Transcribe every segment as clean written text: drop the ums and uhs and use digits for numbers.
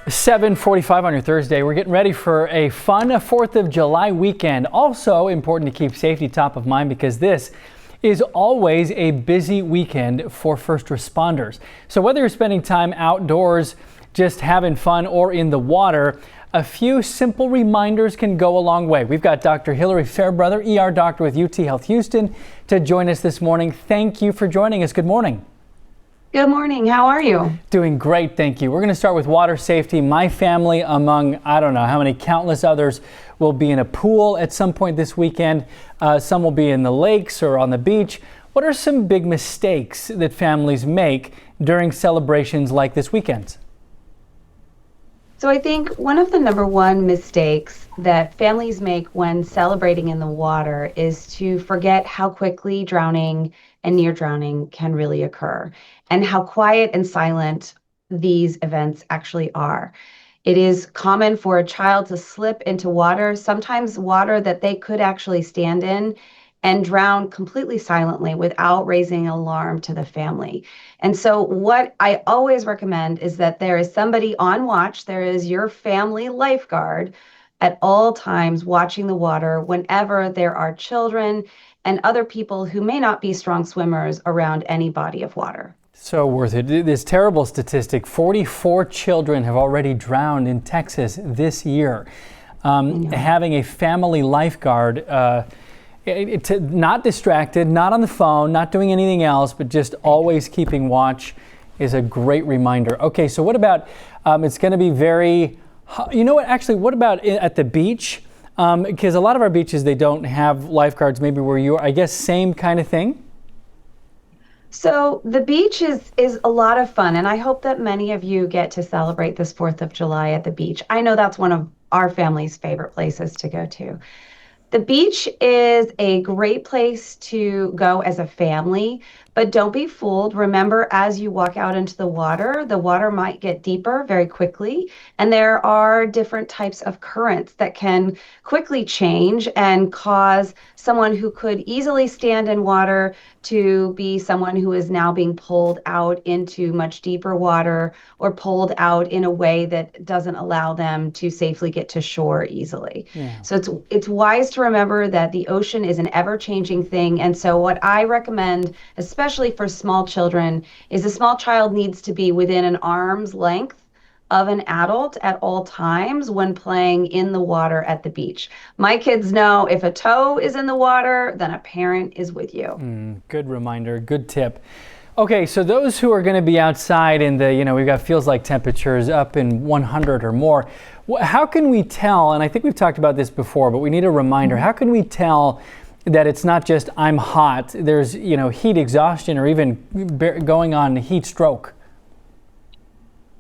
7:45 on your Thursday. We're getting ready for a fun 4th of July weekend. Also important to keep safety top of mind because this is always a busy weekend for first responders. So whether you're spending time outdoors, just having fun, or in the water, a few simple reminders can go a long way. We've got Dr. Hilary Fairbrother, ER doctor with UTHealth Houston, to join us this morning. Thank you for joining us. Good morning. Good morning. How are you? Doing great, thank you. We're going to start with water safety. My family, among I don't know how many countless others, will be in a pool at some point this weekend. Some will be in the lakes or on the beach. What are some big mistakes that families make during celebrations like this weekend? So I think one of the number one mistakes that families make when celebrating in the water is to forget how quickly drowning and near drowning can really occur, and how quiet and silent these events actually are. It is common for a child to slip into water, sometimes water that they could actually stand in, and drown completely silently without raising an alarm to the family. And so what I always recommend is that there is somebody on watch. There is your family lifeguard at all times watching the water whenever there are children and other people who may not be strong swimmers around any body of water. So worth it. This terrible statistic, 44 children have already drowned in Texas this year. Having a family lifeguard, not distracted, not on the phone, not doing anything else, but just always keeping watch is a great reminder. Okay, so what about, it's going to be very, you know what, actually, what about at the beach? Because a lot of our beaches, they don't have lifeguards, maybe where you are, I guess, same kind of thing? So the beach is a lot of fun, and I hope that many of you get to celebrate this 4th of July at the beach. I know that's one of our family's favorite places to go to. The beach is a great place to go as a family, but don't be fooled. Remember, as you walk out into the water might get deeper very quickly, and there are different types of currents that can quickly change and cause someone who could easily stand in water to be someone who is now being pulled out into much deeper water, or pulled out in a way that doesn't allow them to safely get to shore easily. Yeah. So it's wise to remember that the ocean is an ever-changing thing. And so what I recommend, especially for small children, is a small child needs to be within an arm's length of an adult at all times when playing in the water at the beach. My kids know if a toe is in the water, then a parent is with you. Good reminder, good tip. Okay, so those who are going to be outside in the, we've got feels like temperatures up in 100 or more. How can we tell, and I think we've talked about this before, but we need a reminder, how can we tell that it's not just I'm hot, there's, heat exhaustion or even going on heat stroke?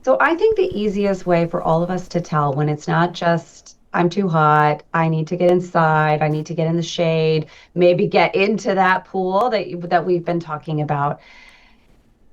So I think the easiest way for all of us to tell when it's not just I'm too hot, I need to get inside, I need to get in the shade, maybe get into that pool that we've been talking about.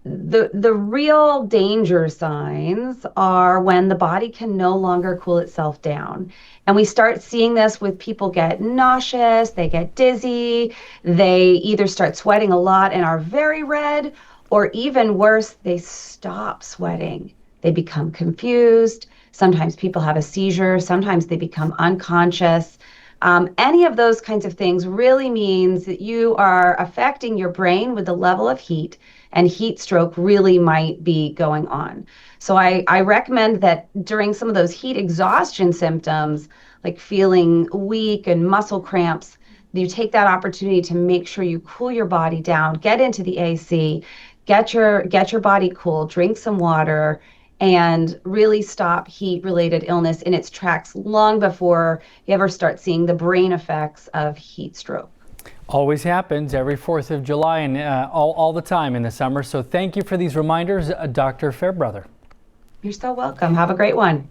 The real danger signs are when the body can no longer cool itself down. And we start seeing this with people get nauseous, they get dizzy, they either start sweating a lot and are very red, or even worse, they stop sweating. They become confused. Sometimes people have a seizure. Sometimes they become unconscious. Any of those kinds of things really means that you are affecting your brain with the level of heat, and heat stroke really might be going on. So I recommend that during some of those heat exhaustion symptoms, like feeling weak and muscle cramps, you take that opportunity to make sure you cool your body down, get into the AC, get your body cool, drink some water, and really stop heat-related illness in its tracks long before you ever start seeing the brain effects of heat stroke. Always happens every 4th of July and all the time in the summer. So thank you for these reminders, Dr. Fairbrother. You're so welcome. Have a great one.